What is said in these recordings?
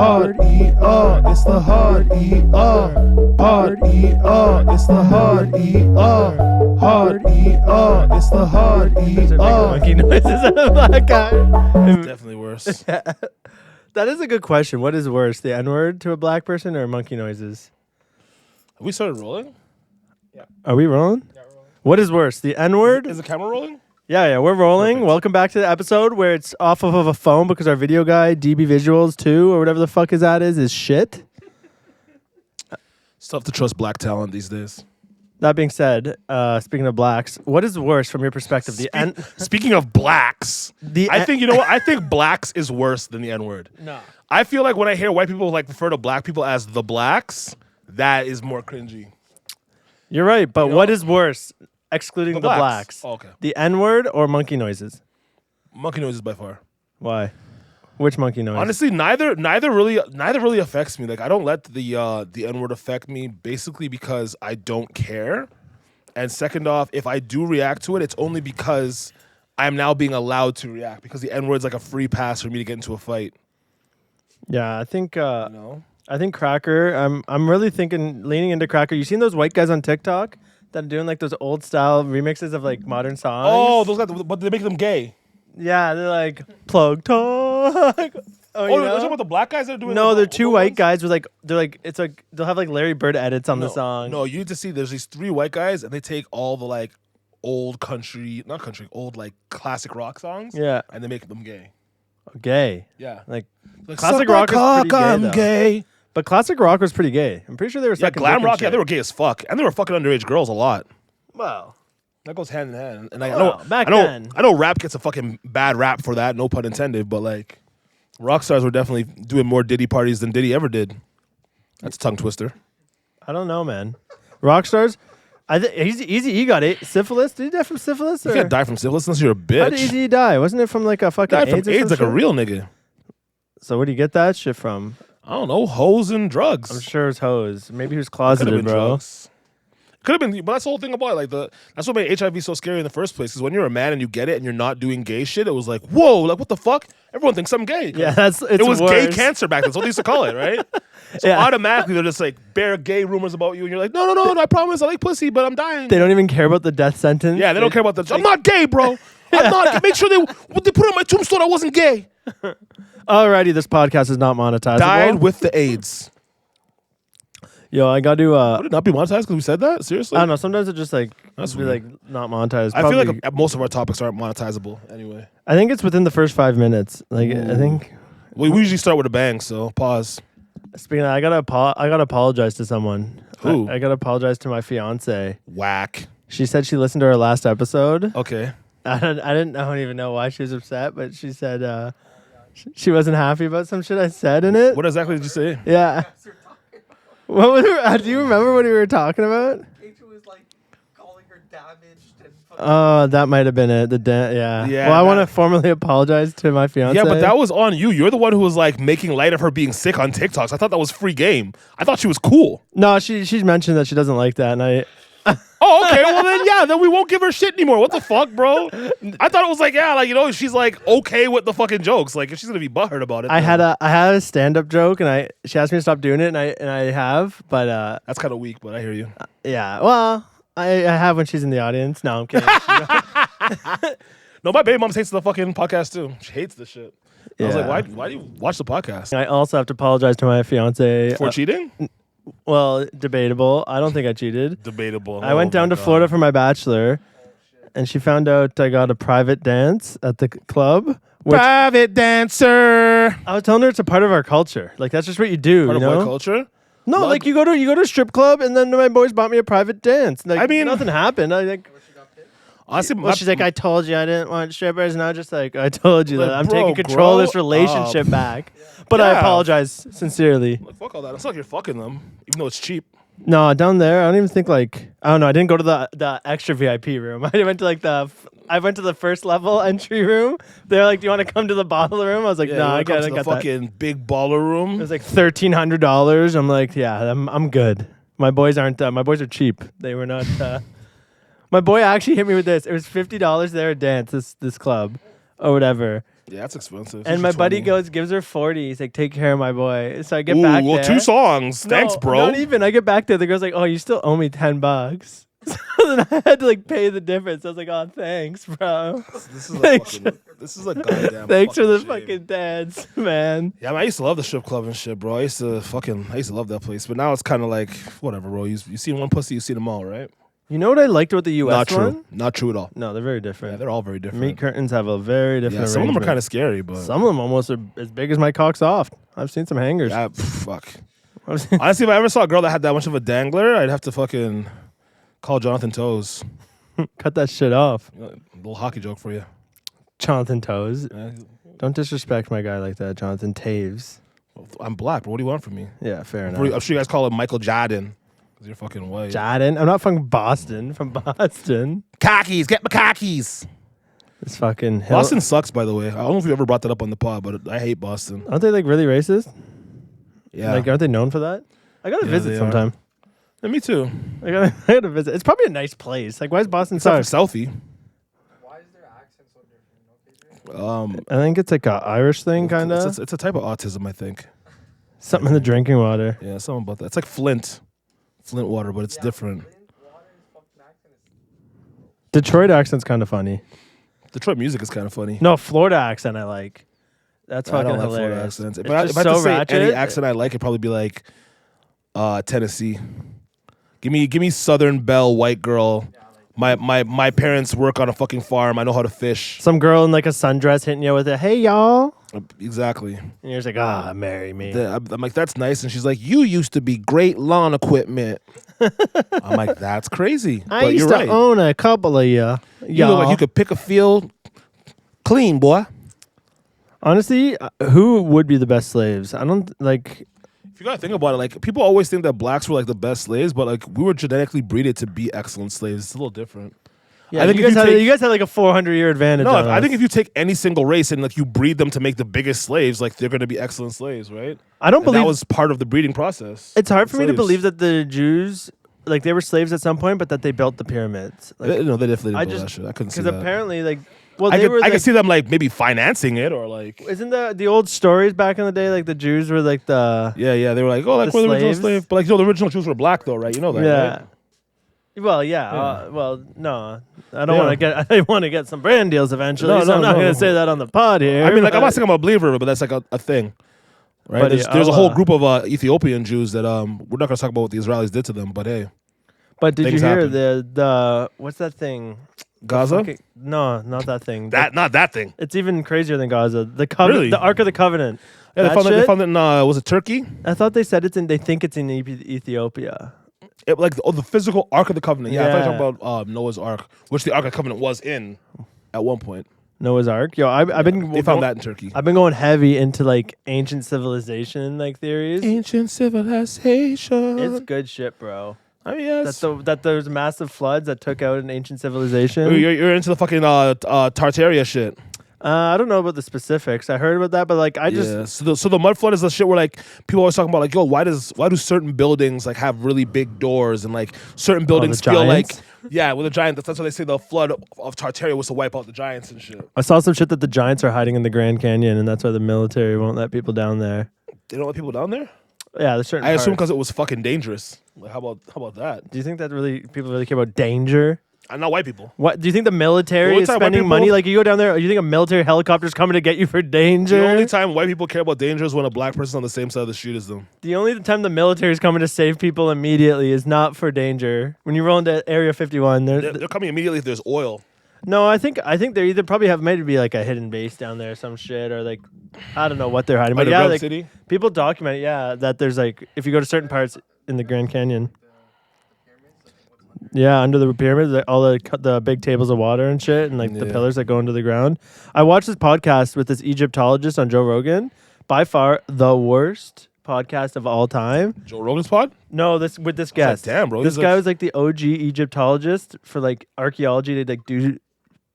Hard ER, it's the hard ER. Hard ER, it's the hard ER. Hard ER, it's the hard ER. Monkey noises of a black guy. It's definitely worse. That is a good question. What is worse, the N-word to a black person or monkey noises? Have we started rolling? Are we rolling? Yeah, we're rolling. What is worse, the N-word? Is the camera rolling? Yeah, we're rolling. Perfect. Welcome back to the episode where it's off of a phone because our video guy, DB Visuals 2, or whatever the fuck is shit. It's tough to trust black talent these days. That being said, speaking of blacks, what is worse from your perspective? Speaking of blacks, I think, you know what? I think blacks is worse than the N-word. No. I feel like when I hear white people like refer to black people as the blacks, that is more cringy. You're right, but You know? what is worse, excluding the blacks? Oh, okay. The N-word or monkey noises? Monkey noises by far. Why? Which monkey noise? Honestly, neither really affects me. Like, I don't let the N-word affect me, basically because I don't care. And second off, if I do react to it, it's only because I'm now being allowed to react, because the N-word's like a free pass for me to get into a fight. Yeah, I think You know? I think Cracker. I'm really leaning into Cracker. You seen those white guys on TikTok that are doing like those old style remixes of like modern songs? Oh, those guys, but they make them gay. Yeah, they're like plug talk. Oh, you you're know? talking about the black guys that are doing? No, the they're two old white ones? guys with like it's like they'll have like Larry Bird edits on the song. No, you need to see. There's these three white guys, and they take all the like old old like classic rock songs. Yeah. And they make them gay. Gay. Yeah. Like Like, classic suck my rock is pretty cock, gay, I'm though. gay. But classic rock was pretty gay. I'm pretty sure they were Yeah, sucking glam dick and rock. Yeah, shit. they were gay as fuck, and they were fucking underage girls a lot. Wow. That goes hand in hand. And Well, back then. I know rap gets a fucking bad rap for that, no pun intended, but like rock stars were definitely doing more Diddy parties than Diddy ever did. That's a tongue twister. I don't know, man. Rock stars. Easy. Got syphilis. Did he die from syphilis? You Or? can't die from syphilis unless you're a bitch. How did Easy die? Wasn't it from like a fucking Died from AIDS? Or AIDS some like a shit? real nigga. So where do you get that shit from? I don't know, hoes and drugs. I'm sure it's hose. Maybe he was Could have closeted, been bro. drugs. Could have been, but that's the whole thing about it. Like that's what made HIV so scary in the first place. Is when you're a man and you get it and you're not doing gay shit. It was like, whoa, like what the fuck? Everyone thinks I'm gay. Yeah, it it was gay worse. cancer back then. That's what they used to call it, right? So Yeah. automatically they're just like bare gay rumors about you, and you're like, no, I promise I like pussy, but I'm dying. They don't even care about the death sentence. Yeah, they don't care about that. I'm not gay, bro. I'm not. Make sure they put on my tombstone I wasn't gay. Alrighty, this podcast is not monetized. Died with the AIDS. Yo, I got to. Would it not be monetized because we said that? Seriously? I don't know. Sometimes it just like That's be weird. like not monetized. I feel Probably- like most of our topics aren't monetizable anyway. I think it's within the first 5 minutes. Like I Ooh. think. We usually start with a bang, so pause. Speaking of, I gotta apologize to someone. Who? I gotta apologize to my fiance. Whack. She said she listened to our last episode. Okay. I don't even know why she was upset, but she said she wasn't happy about some shit I said in it. What exactly did you say? Yeah. What was do you remember what we were talking about? Rachel was like calling her damaged and Oh, that might have been it. Yeah. Yeah, Well, I want to that- formally apologize to my fiance. Yeah, but that was on you. You're the one who was like making light of her being sick on TikToks. I thought that was free game. I thought she was cool. No, she's mentioned that she doesn't like that, and I. Oh, okay. Well, then we won't give her shit anymore. What the fuck, bro? I thought it was like, yeah, like, you know, she's like okay with the fucking jokes. Like, if she's gonna be butthurt about it, I then had a stand up joke, and she asked me to stop doing it, and I have, but that's kind of weak. But I hear you. yeah. Well, I have when she's in the audience. No, I'm kidding. No, my baby mom hates the fucking podcast too. She hates the shit. I was Yeah. like, why do you watch the podcast? I also have to apologize to my fiance. For cheating? Well, debatable. I don't think I cheated. Debatable. I went down to Florida for my bachelor, and she found out I got a private dance at the club. Which Private dancer. I was telling her it's a part of our culture. Like that's just what you do. Part you of know? what culture? No, Well, like you go to a strip club, and then my boys bought me a private dance. Like, I mean- nothing happened. I think. Honestly, Well, she's like, I told you I didn't want strippers, and I was just like, I told you Like, that I'm bro, taking control of this grow relationship up. back. But I Yeah. apologize sincerely. like, fuck all that. It's not like you're fucking them, even though it's cheap. No, down there, I don't even think like I don't know. I didn't go to the extra VIP room. I went to like I went to the first level entry room. They're like, "Do you want to come to the bottle room?" I was like, Yeah, "No, you I wanna come got to the that." fucking big baller room. It was like $1,300. I'm like, yeah, I'm good. My boys aren't. My boys are cheap. They were not. My boy actually hit me with this. It was $50 there a dance. This club or whatever. Yeah, that's expensive. And my buddy 20. gives her 40. He's like, take care of my boy. So I get back there. 2 songs. Thanks, No, bro. Not even. I get back there. The girl's like, oh, you still owe me $10. So then I had to like pay the difference. I was like, oh, thanks, bro. This is a goddamn. Thanks for the shame. fucking dance, man. Yeah, I used to love the strip club and shit, bro. I used to love that place. But now it's kind of like whatever, bro. You seen one pussy, you seen them all, right? You know what I liked about the U.S. Not true. one? Not true at all. No, they're very different. Yeah, they're all very different. Meat curtains have a very different. Yeah, some of them are arrangement. kind of scary, but Some of them almost are as big as my cock soft. I've seen some hangers. yeah, fuck. Honestly, if I ever saw a girl that had that much of a dangler, I'd have to fucking call Jonathan Toes. Cut that shit off. Little hockey joke for you. Jonathan Toes. Yeah. Don't disrespect my guy like that, Jonathan Taves. I'm black, but what do you want from me? Yeah, fair enough. I'm sure you guys call him Michael Jordan. Because you're fucking white. Jordan? I'm not from Boston. From Boston. Khakis, get my khakis. It's fucking Boston sucks, by the way. I don't know if you ever brought that up on the pod, but I hate Boston. Aren't they like really racist? Yeah. Like, aren't they known for that? I gotta visit they sometime. Yeah, me too. I gotta visit. It's probably a nice place. Like, why is Boston Except suck? for Selfie. Why is their accent so different? I think it's like a Irish thing, kind of. It's a type of autism, I think. Something in the drinking water. Yeah, something about that. It's like Flint water, but it's different. Detroit accent's kind of funny. Detroit music is kind of funny. No, Florida accent I like. That's I fucking don't like Florida hilarious. accents. If It's I just had to so say ratchet. any accent I like, it'd probably be like Tennessee. Give me Southern Belle, white girl. My parents work on a fucking farm. I know how to fish. Some girl in like a sundress hitting you with a "Hey y'all," Exactly. and you're just like, marry me." I'm like, that's nice. And she's like, you used to be great lawn equipment. I'm like, that's crazy. I But used you're to right. own a couple of you. You look like you could pick a field clean, boy. Honestly, who would be the best slaves? I don't like. If you gotta think about it, like people always think that blacks were like the best slaves, but like we were genetically breeded to be excellent slaves. It's a little different. Yeah, I think you if guys, you had, take- you guys had like a 400-year advantage. No, on I us. think if you take any single race and like you breed them to make the biggest slaves, like they're gonna be excellent slaves, right? I don't And believe that was part of the breeding process. it's hard for me to Slaves. believe that the Jews, like they were slaves at some point, but that they built the pyramids. Like, No, they definitely I didn't do that just shit. I couldn't see because that. apparently, like, well, I they were. could Like, see them like maybe financing it or like. isn't the old stories back in the day like the Jews were like the Yeah, they were like, oh, like The we're the original slaves? slave, but like, the original Jews were black though, right? You know that, yeah. right? Well, yeah. Well, no, I don't want to get. I want to get some brand deals eventually. No, so no, I'm not no, going no. to say that on the pod here. I mean, like, I'm but- not saying I'm a believer, but that's like a thing, right? But There's, yeah, there's a I'll, whole group of Ethiopian Jews that we're not gonna talk about what the Israelis did to them, but hey, But did you things hear happen. the what's that thing? Gaza, Fucking- no, not that thing. not that thing. It's even crazier than Gaza. The covenant, Really? the Ark of the Covenant. Yeah, they That found it. They shit? found it in was it Turkey? I thought they said it's in. They think it's in Ethiopia. Like the physical Ark of the Covenant. Yeah, I thought you Yeah. were talking about Noah's Ark, which the Ark of the Covenant was in at one point. Noah's Ark. Yo, I've been. They found that in Turkey. I've been going heavy into like ancient civilization like theories. Ancient civilization. It's good shit, bro. I mean, yes. That there's massive floods that took out an ancient civilization. You're into the fucking Tartaria shit. I don't know about the specifics. I heard about that, but like I just Yeah. So the mud flood is the shit where like people always talking about like, yo, why do certain buildings like have really big doors and like certain buildings the feel like giants? with a giant. That's why they say the flood of Tartaria was to wipe out the giants and shit. I saw some shit that the giants are hiding in the Grand Canyon, and that's why the military won't let people down there. They don't let people down there. Yeah, there's certain. I assume parts. because it was fucking dangerous. Like, how about that? Do you think that people really care about danger? Not white people. What do you think the military The only is time white spending people- money? Like you go down there, you think a military helicopter's coming to get you for danger? The only time white people care about danger is when a black person's on the same side of the street as them. The only time the military is coming to save people immediately is not for danger. When you roll into Area 51, They're coming immediately if there's oil. no, I think they either probably have maybe like a hidden base down there, or some shit, or like I don't know what they're hiding. But yeah, Underground like, city. people document it. Yeah, that there's like if you go to certain parts in the Grand Canyon. Yeah, under the pyramids, like, all the big tables of water and shit, and like the Yeah. pillars that go into the ground. I watched this podcast with this Egyptologist on Joe Rogan. By far the worst podcast of all time. Joe Rogan's pod. No, this with this like, guest. damn, bro, This he's guy like- was like the OG Egyptologist for like archaeology to like do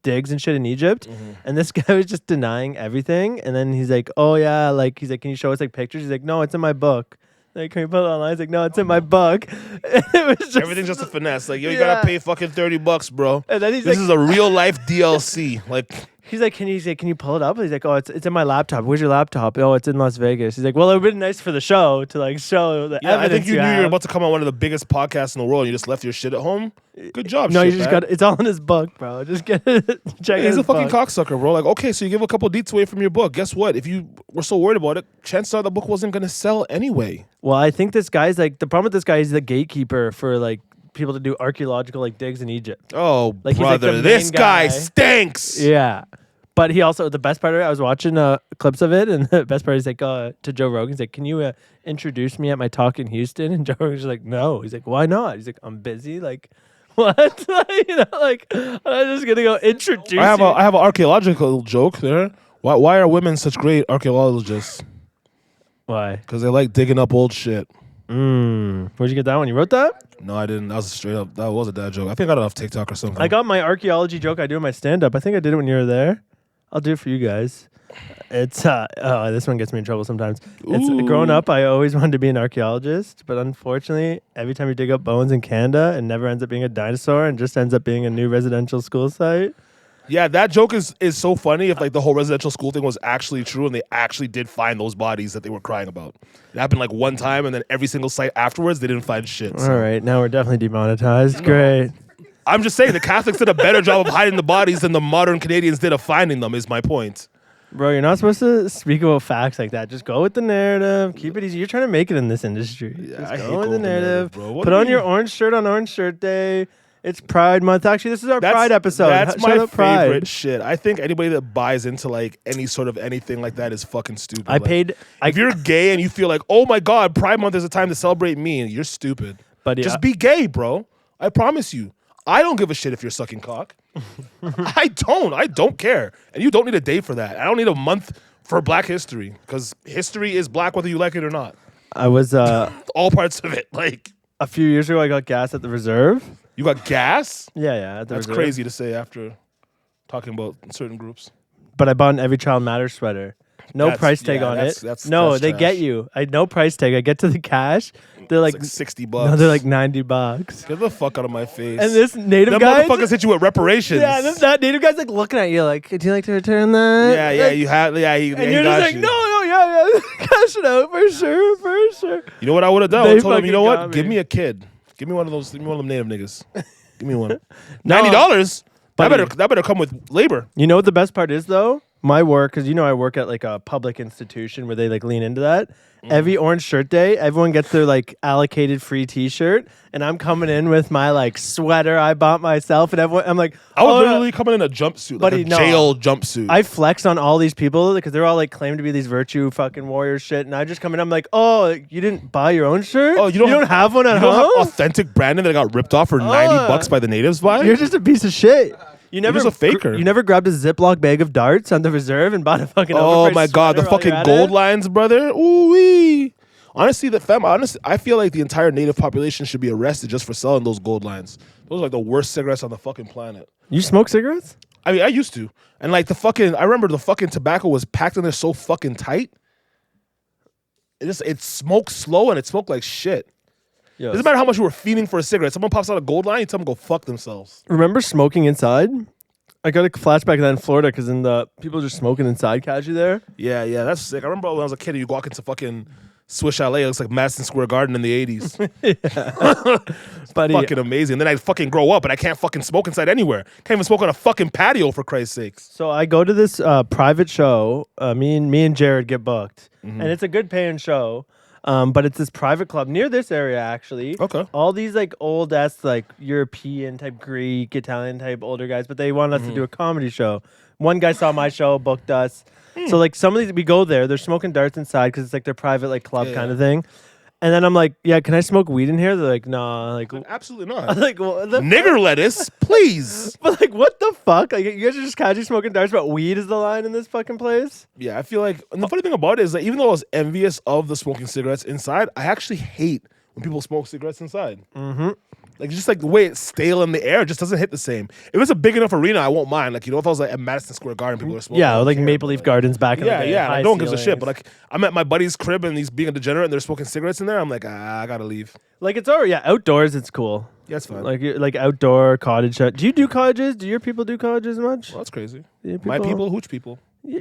digs and shit in Egypt. And this guy was just denying everything. And then he's like, "Oh yeah, like he's like, can you show us like pictures?" He's like, "No, it's in my book." Like, can you put it online? He's like, "No, it's in my book." It was just Everything's just a finesse. Like, yo, you Yeah. gotta pay fucking $30, bro. And then he's This like, is a real life DLC. Like, He's like, can you pull it up? He's like, oh, it's in my laptop. Where's your laptop? Oh, it's in Las Vegas. He's like, well, it would be nice for the show to like show the Yeah, I evidence. think you knew you were have. about to come on one of the biggest podcasts in the world. And you just left your shit at home. Good job. No, you shit just bag. got it's all in his book, bro. Just get it. Check He's his a fucking book. cocksucker, bro. Like, okay, so you give a couple deets away from your book. Guess what? If you were so worried about it, chances are the book wasn't gonna sell anyway. Well, I think this guy's like the problem with this guy is the gatekeeper for like people to do archaeological like digs in Egypt. Oh, Like, he's like brother, the this main guy guy. stinks. Yeah. But he also, the best part of it, I was watching clips of it, and the best part is like to Joe Rogan, he's like, can you introduce me at my talk in Houston? And Joe Rogan's like, no. He's like, why not? He's like, I'm busy. Like, what? You know, like, I'm just going to go introduce I have you. an archaeological joke there. Why are women such great archaeologists? Why? Because they like digging up old shit. Where'd you get that one? You wrote that? No, I didn't. That was straight up. That was a dad joke. I think I got it off TikTok or something. I got my archaeology joke I do in my stand-up. I think I did it when you were there. I'll do it for you guys. It's oh, this one gets me in trouble sometimes. It's growing up, I always wanted to be an archaeologist, but unfortunately, every time you dig up bones in Canada, it never ends up being a dinosaur and just ends up being a new residential school site. Yeah, that joke is so funny if like the whole residential school thing was actually true and they actually did find those bodies that they were crying about. It happened like one time and then every single site afterwards they didn't find shit. So. All right, now we're definitely demonetized. Great. I'm just saying the Catholics did a better job of hiding the bodies than the modern Canadians did of finding them is my point. Bro, you're not supposed to speak about facts like that. Just go with the narrative. Keep it easy. You're trying to make it in this industry. Yeah, Just I hate go with going the with the narrative, narrative. bro. What Put do on you your mean? orange shirt on Orange Shirt Day. It's Pride Month. Actually, this is our Pride episode. That's Shout my out Pride. favorite shit. I think anybody that buys into like any sort of anything like that is fucking stupid. I Like, paid. if you're gay and you feel like, oh my God, Pride Month is a time to celebrate me, you're stupid. But yeah. Just be gay, bro. I promise you. I don't give a shit if you're sucking cock. I don't care. And you don't need a day for that. I don't need a month for Black History because history is black whether you like it or not. I was All parts of it. Like, a few years ago. I got gas at the Reserve. you got gas? Yeah, at the That's Reserve. crazy to say after talking about certain groups. But I bought an Every Child Matters sweater. No That's- price tag yeah, on that's- it. that's- No, that's they trash. get you. I no price tag. I get to the cash. They're like, It's like $60. no, they're like $90. Get the fuck out of my face. And this native Them guy, motherfuckers hit you with reparations. yeah, that native guy's like looking at you like, do you like to return that? yeah, yeah, Like, you have, yeah, he and you're just got like, you. no, yeah, cash it out for sure. You know what I would have done? I They would have told him, you know fucking what? got Give me. me a kid. Give me one of those. Give me one of them native niggas. Give me one. No, $90. That buddy. better come with labor. You know what the best part is though? My work, because you know I work at like a public institution where they like lean into that. Every Orange Shirt Day, everyone gets their like allocated free T-shirt, and I'm coming in with my like sweater I bought myself, and everyone, I'm like, I would oh, literally come in a jumpsuit, like Buddy, a no. jail jumpsuit. I flex on all these people because they're all like claim to be these virtue fucking warrior shit, and I just come in, I'm like, oh, you didn't buy your own shirt? Oh, you don't have one at you don't home? have authentic branding that got ripped off for $90 by the natives. By You're just a piece of shit. You never just a faker. You never grabbed a Ziploc bag of darts on the Reserve and bought a fucking. oh overpriced my god, the sweater while fucking you're at gold it? lines, brother. Ooh wee. Honestly, I feel like the entire native population should be arrested just for selling those gold lines. Those are like the worst cigarettes on the fucking planet. You smoke cigarettes? I mean, I used to. And like I remember the fucking tobacco was packed in there so fucking tight. It smoked slow and it smoked like shit. Yo, Doesn't matter how much you were fiending for a cigarette. Someone pops out a gold line, you tell them to go fuck themselves. remember smoking inside? I got a flashback of that in Florida because people just smoking inside casually there. Yeah, that's sick. I remember when I was a kid, you walk into fucking Swiss Chalet, it looks like Madison Square Garden in the 80s. Buddy, Fucking amazing. And then I fucking grow up and I can't fucking smoke inside anywhere. Can't even smoke on a fucking patio for Christ's sakes. so I go to this private show. Me and Jared get booked, and it's a good paying show. But it's this private club near this area, actually. Okay. All these like old ass like European type, Greek, Italian type older guys, but they want us to do a comedy show. One guy saw my show, booked us. So like some of these, we go there. They're smoking darts inside because it's like their private like club kind of thing. And then I'm like, yeah, can I smoke weed in here? They're like, nah. Like, Absolutely I'm not. like, well, Nigger lettuce, please. but like, what the fuck? Like, you guys are just casually smoking darts, but weed is the line in this fucking place. Yeah, I feel like, and the funny thing about it is that even though I was envious of the smoking cigarettes inside, I actually hate when people smoke cigarettes inside. Mm-hmm. Like, just like the way it's stale in the air, it just doesn't hit the same. If it's a big enough arena, I won't mind. Like, you know, if I was like at Madison Square Garden, people are smoking. I Yeah, don't like care, Maple but, Leaf like, Gardens back in the Yeah, day. yeah. high Like, no one gives a shit. ceilings. But like, I'm at my buddy's crib and he's being a degenerate and they're smoking cigarettes in there. I'm like, I gotta leave. Like it's already outdoors. It's cool. Yeah, it's fine. Like outdoor cottage. Do you do cottages? Do your people do cottages much? Well, that's crazy. Your My people, hooch people.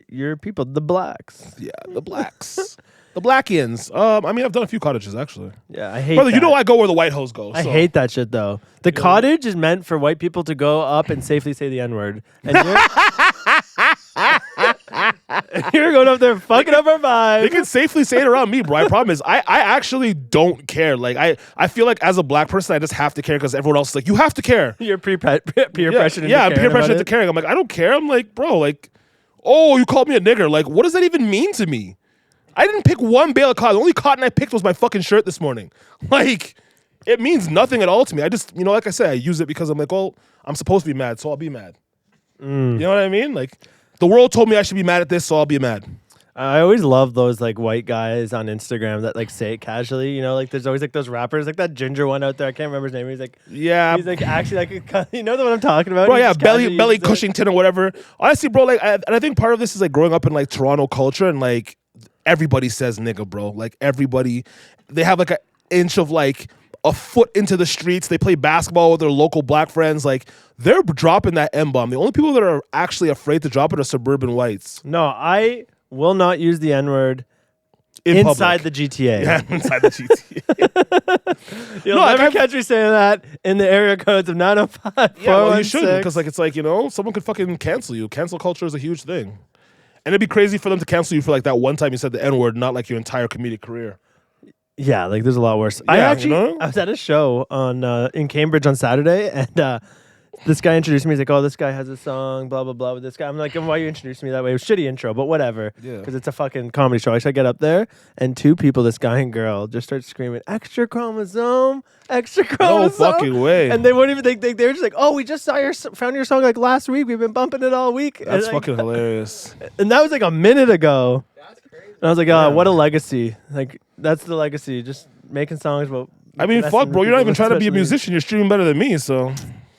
Your people, the blacks. Yeah, the blacks. The blackians. I mean, I've done a few cottages, actually. Yeah, I hate Brother, that. you know I go where the white hoes go. I so. hate that shit, though. The cottage is meant for white people to go up and safely say the N-word. And you're going up there fucking up our vibe. They can safely say it around me, bro. My problem is I actually don't care. Like, I feel like as a black person, I just have to care because everyone else is like, you have to care. You're peer pressure into Yeah, caring peer pressure about into caring. I'm like, I don't care. I'm like, bro, like, oh, you called me a nigger. Like, what does that even mean to me? I didn't pick one bale of cotton. The only cotton I picked was my fucking shirt this morning. Like, it means nothing at all to me. I just, like I said, I use it because I'm like, well, I'm supposed to be mad, so I'll be mad. You know what I mean? Like, the world told me I should be mad at this, so I'll be mad. I always love those like white guys on Instagram that like say it casually. You know, like there's always like those rappers, like that ginger one out there. I can't remember his name. He's like, Yeah. he's like actually like, you know what I'm talking about? Bro, He yeah, just casually Belly uses it. Cushington or whatever. Honestly, bro, like, and I think part of this is like growing up in like Toronto culture and like everybody says nigga, bro. Like everybody, they have like an inch of like a foot into the streets. They play basketball with their local black friends. Like they're dropping that M-bomb. The only people that are actually afraid to drop it are suburban whites. No, I will not use the N-word In inside public. the GTA. Yeah, inside the GTA. You'll No, like, never I've- catch me saying that in the area codes of 905. Yeah, well, you shouldn't, 416. because like it's like, someone could fucking cancel you. Cancel culture is a huge thing. And it'd be crazy for them to cancel you for like that one time you said the N-word, not like your entire comedic career. Yeah, like there's a lot worse. I Yeah, actually I was at a show on in Cambridge on Saturday, and this guy introduced me. He's like, "Oh, this guy has a song, blah blah blah." With this guy, I'm like, "Why you introduced me that way?" It was shitty intro, but whatever. Yeah. Because it's a fucking comedy show. I should get up there, and two people, this guy and girl, just start screaming, "Extra chromosome, extra No chromosome!" fucking way. And they wouldn't even think they were just like, "Oh, we just found your song like last week. We've been bumping it all week." That's and, like, fucking hilarious. And that was like a minute ago. That's crazy. And I was like, "Oh, what a legacy! Like that's the legacy. Just making songs about." I mean, messing fuck, with bro. You're not people, even trying to be a especially- musician. You're streaming better than me, so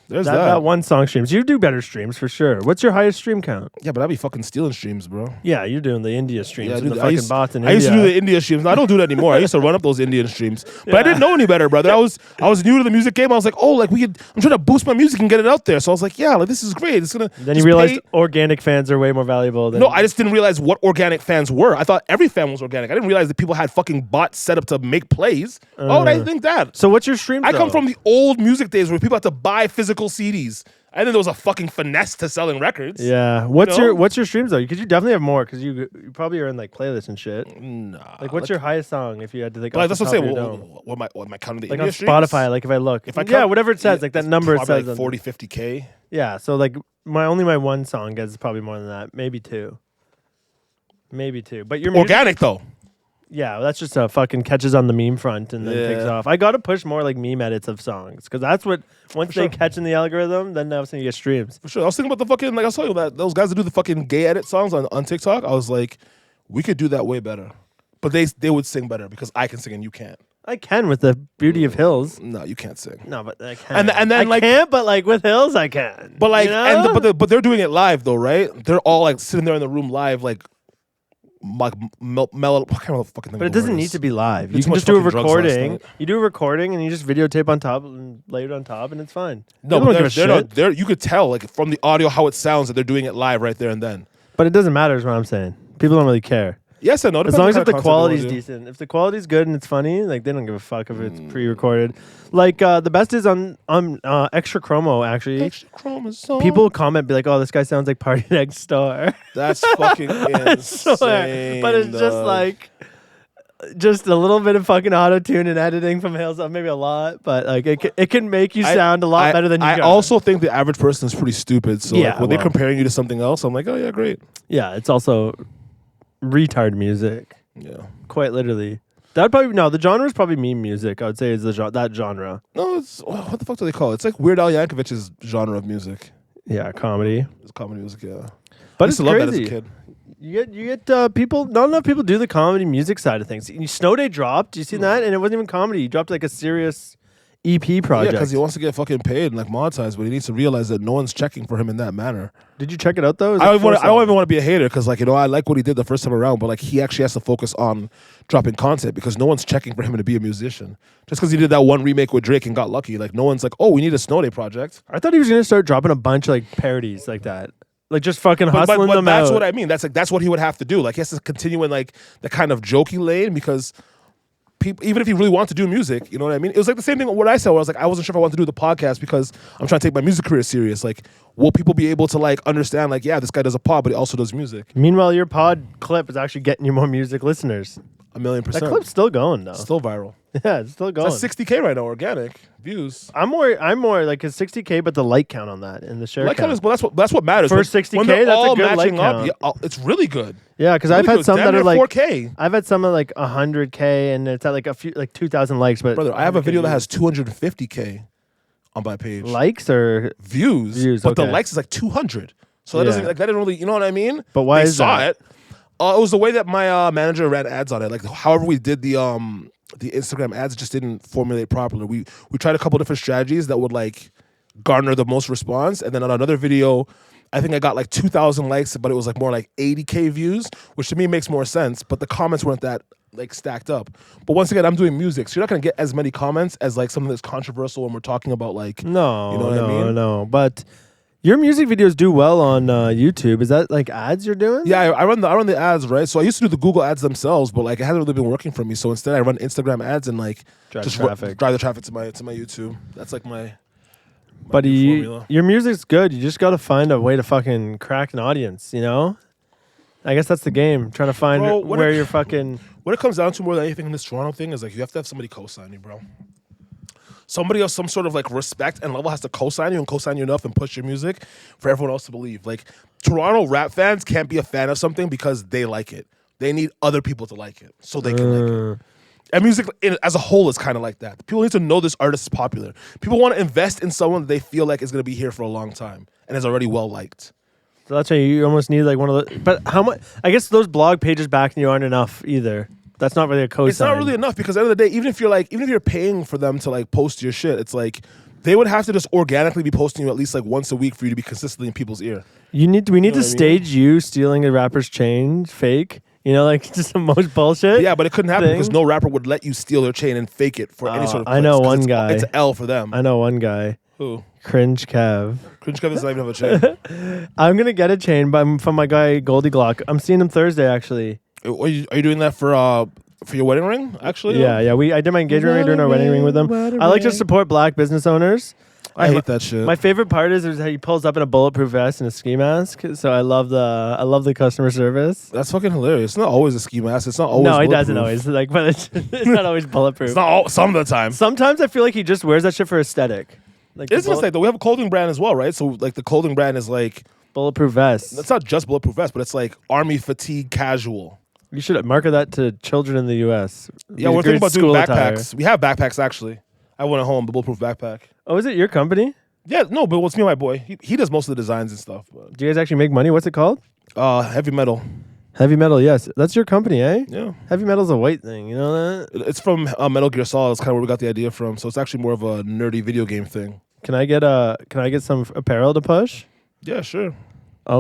there's that. That one song streams. You do better streams for sure. What's your highest stream count? Yeah, but I'd be fucking stealing streams, bro. Yeah, you're doing the India streams and dude, the fucking bots in I used to do India. the India streams. I don't do that anymore. I used to run up those Indian streams, but I Yeah. didn't know any better, brother. I was new to the music game. I was like, oh, like I'm trying to boost my music and get it out there. So I was like, yeah, like this is great. It's gonna. Then you just realized pay- organic fans are way more valuable than No, I just didn't realize what organic fans were. I thought every fan was organic. I didn't realize that people had fucking bots set up to make plays. Why would I think that? So what's your stream? I come from the old music days where people had to buy physical CDs. I think there was a fucking finesse to selling records. Yeah. What's know? your streams though? Because you definitely have more. Because you probably are in like playlists and shit. Nah. Like, what's your highest song if you had to think? Like, off that's the what I'm top saying. of your dome? What am I counting the Like India on streams? Spotify, like if I look, If I yeah, count- whatever it says, like that it's number it probably says. like on- 40, 50K. Yeah. So like my one song gets probably more than that, maybe two. But your music, Organic though. yeah, well, that's just a fucking catches on the meme front and then takes Yeah. off. I got to push more like meme edits of songs because that's what once For they sure. catch in the algorithm, then all of a sudden you get streams. For sure. I was thinking about the fucking, like I was telling you that those guys that do the fucking gay edit songs on TikTok. I was like, we could do that way better. But they would sing better because I can sing and you can't. I can with the beauty of Hills. No, you can't sing. No, but I can. And then, I like- can't, but like with Hills, I can. But like, you know? but they're doing it live though, right? They're all like sitting there in the room live, like mellow. I can't remember the fucking thing. But it doesn't need to be live. You too can much just do a fucking drugs last recording. night. You do a recording and you just videotape on top and lay it on top, and it's fine. No, People but don't give a they're not. shit. They're, you could tell like from the audio how it sounds that they're doing it live right there and then. But it doesn't matter, is what I'm saying. People don't really care. Yes and no. As Depends long on as what if the kind of content quality's they wanna do. decent. If the quality's good and it's funny, like they don't give a fuck if it's pre-recorded. Like the best is on Extra Chromo actually. Extra chromosome. People comment be like, "Oh, this guy sounds like Party Next Door." That's fucking I swear. insane. But it's just dog. like just a little bit of fucking auto tune and editing from Hills, maybe a lot, but like it can make you sound a lot better than you I got. also think the average person is pretty stupid. So Yeah, like, when they're well. comparing you to something else, I'm like, oh yeah, great. Yeah, it's also retard music, Yeah. quite literally. That'd probably the genre is probably meme music. I would say is that genre. No, it's what the fuck do they call it? It's like Weird Al Yankovic's genre of music. Yeah, comedy. It's comedy music, yeah. But I it's used to love that as crazy. a kid. You get people. Not enough people do the comedy music side of things. Snow Day dropped. You see that? And it wasn't even comedy. He dropped like a serious EP Yeah, project. because he wants to get fucking paid and like monetized, but he needs to realize that no one's checking for him in that manner. Did you check it out though? Is I it don't, four I don't even songs? want to be a hater because like I like what he did the first time around, but like he actually has to focus on dropping content because no one's checking for him to be a musician. Just because he did that one remake with Drake and got lucky, like no one's like, oh, we need a Snow Day project. I thought he was gonna start dropping a bunch of like parodies like that, like just fucking But hustling them that's out. what I mean. That's what he would have to do. Like he has to continue in like the kind of jokey lane because people, even if he really wanted to do music, you know what I mean? It was like the same thing what I said where I was like, I wasn't sure if I wanted to do the podcast because I'm trying to take my music career serious. Like, will people be able to like understand like, yeah, this guy does a pod, but he also does music? Meanwhile, your pod clip is actually getting you more music listeners. 1,000,000%. That clip's still going though. Still viral. Yeah, it's still going. It's at 60K right now, organic views. I'm more like a 60K, but the like count on that and the share Like count. kind of, that's what matters. For When- 60K, when they're that's a all good like matching up, count. yeah, it's really good. Yeah, because Really I've had good. some Damn that near are like 4K. I've had some at like 100K, and it's at like a few like 2,000 likes. But Brother, I have a 100K video that views. has 250K on my page. likes or Views, but the okay. likes is like 200. So that Yeah. doesn't like that didn't really, you know what I mean? But why they is saw that? it. It was the way that my manager ran ads on it. Like however we did the Instagram ads just didn't formulate properly. We tried a couple different strategies that would like garner the most response, and then on another video, I think I got like 2,000 likes, but it was like more like 80K views, which to me makes more sense. But the comments weren't that like stacked up. But once again, I'm doing music, so you're not gonna get as many comments as like something that's controversial when we're talking about like No, you know what I mean? no. But your music videos do well on YouTube. Is that like ads you're doing? Yeah, I run the ads, right? So I used to do the Google ads themselves, but like it hasn't really been working for me. So instead, I run Instagram ads and like Drive just traffic. drive the traffic to my YouTube. That's like my But new formula. your music's good. You just got to find a way to fucking crack an audience, you know? I guess that's the game. Trying to find Bro, what where if- you're fucking... What it comes down to more than anything in this Toronto thing is like you have to have somebody co-sign you, bro. Somebody of some sort of like respect and level has to co-sign you and co-sign you enough and push your music for everyone else to believe. Like Toronto rap fans can't be a fan of something because they like it. They need other people to like it so they can like it. And music as a whole is kind of like that. People need to know this artist is popular. People want to invest in someone that they feel like is going to be here for a long time and is already well liked. So that's why you almost need like one of the... But how much... I guess those blog pages backing you aren't enough either. That's not really a cosign. It's not really enough because at the end of the day, even if you're paying for them to like post your shit, it's like they would have to just organically be posting you at least like once a week for you to be consistently in people's ear. We need to what I mean? stage you stealing a rapper's chain fake. You know, like just the most bullshit. Yeah, but it couldn't happen thing. because no rapper would let you steal their chain and fake it for any sort of. I know clicks, 'cause one it's, guy. It's L for them. I know one guy. Who? CringeKev. CringeKev doesn't even have a chain. I'm gonna get a chain from my guy Goldie Glock. I'm seeing him Thursday actually. Are you doing that for your wedding ring? Actually, Yeah. I did my engagement ring, doing our wedding ring with them. I like to support black business owners. I hate that shit. My favorite part is how he pulls up in a bulletproof vest and a ski mask. So I love the customer service. That's fucking hilarious. It's not always a ski mask. It's not always. No, he doesn't bulletproof. always. Like, but it's not always bulletproof. It's not all, some of the time. Sometimes I feel like he just wears that shit for aesthetic. Like It's just like though. We have a clothing brand as well, right? So like the clothing brand is like bulletproof vests. it's not just bulletproof vest, but it's like army fatigue casual. You should market that to children in the U.S. Yeah, These we're thinking great about doing school backpacks. attire. We have backpacks actually. I went at home, the bulletproof backpack. Oh, is it your company? Yeah, no, but it's me and my boy. He does most of the designs and stuff. But, Do you guys actually make money? What's it called? heavy metal. Heavy Metal. Yes, that's your company, eh? Yeah, Heavy Metal's a white thing. You know that? it's from Metal Gear Solid. It's kind of where we got the idea from. So it's actually more of a nerdy video game thing. Can I get some apparel to push? Yeah, sure. I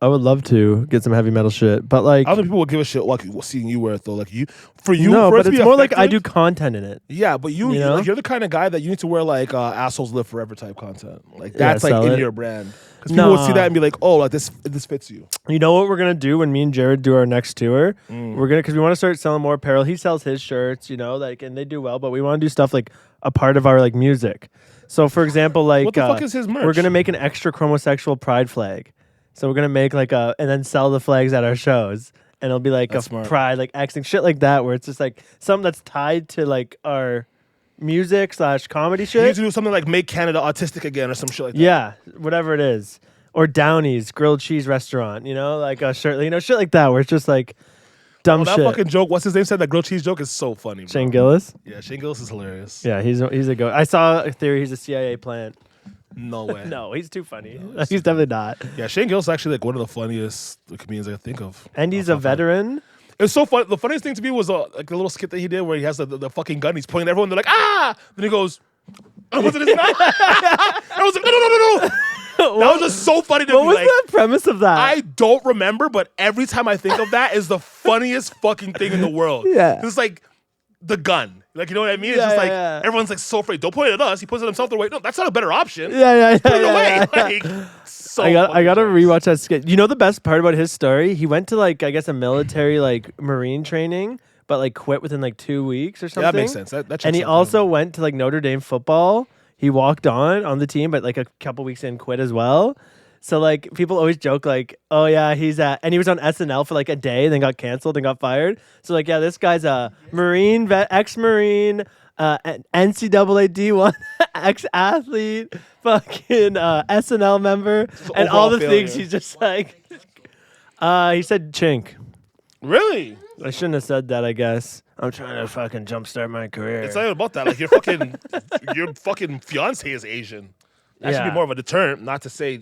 would love to get some heavy metal shit, but like I don't think people would give a shit like seeing you wear it though. Like for you, no, for it but to it's be more like I do effective- content in it. Yeah, but You know? you're the kind of guy that you need to wear like assholes live forever type content. Like Yeah, that's like sell in it. your brand. Because people would see Nah. that and be like, oh, like this fits you. You know what we're gonna do when me and Jared do our next tour? Mm. We're gonna because we want to start selling more apparel. He sells his shirts, you know, like and they do well, but we want to do stuff like a part of our like music. So for example, like What the fuck is his merch? we're gonna make an extra chromosexual pride flag. So we're gonna make like and then sell the flags at our shows, and it'll be like That's a smart. pride, like Xing shit like that, where it's just like something that's tied to like our music / comedy You need shit. to do something like make Canada autistic again or some shit like that. Yeah, whatever it is, or Downey's grilled cheese restaurant, you know, like a shirt, you know, shit like that, where it's just like dumb Oh, that shit. fucking joke, what's his name said? That grilled cheese joke is so funny, bro. Shane Gillis. Yeah, Shane Gillis is hilarious. Yeah, he's a go. I saw a theory he's a CIA plant. No way. No, he's too funny. He's definitely not. Yeah, Shane Gillis is actually like one of the funniest comedians I can think of. And he's a veteran. It's so funny. The funniest thing to me was like the little skit that he did where he has the fucking gun. He's pointing at everyone. They're like, ah! Then he goes, Was it his mouth? I was like, no. That was just so funny to What me. was Like, the premise of that? I don't remember, but every time I think of that is the funniest fucking thing in the world. Yeah. It's like the gun. Like, you know what I mean? It's Yeah, just yeah, like, yeah. everyone's like so afraid. Don't point it at us. He puts it himself the way. No, that's not a better option. yeah. Put it yeah, away. yeah, yeah. Like, so I fucking gotta jokes. rewatch that skit. You know the best part about his story? He went to like I guess a military like Marine training, but like quit within like 2 weeks or something. Yeah, that makes sense. That checks And he out. also went to like Notre Dame football. He walked on the team, but like a couple weeks in quit as well. So like people always joke like, oh yeah, and he was on SNL for like a day, then got canceled and got fired. So like yeah, this guy's a Marine vet, ex-Marine, an NCAA D1 ex-athlete, fucking SNL member, and all the overall things failure. he's just like. He said chink. Really? I shouldn't have said that. I guess I'm trying to fucking jumpstart my career. It's not even about that. Like, your fucking fiance is Asian. That should Yeah. be more of a deterrent, not to say.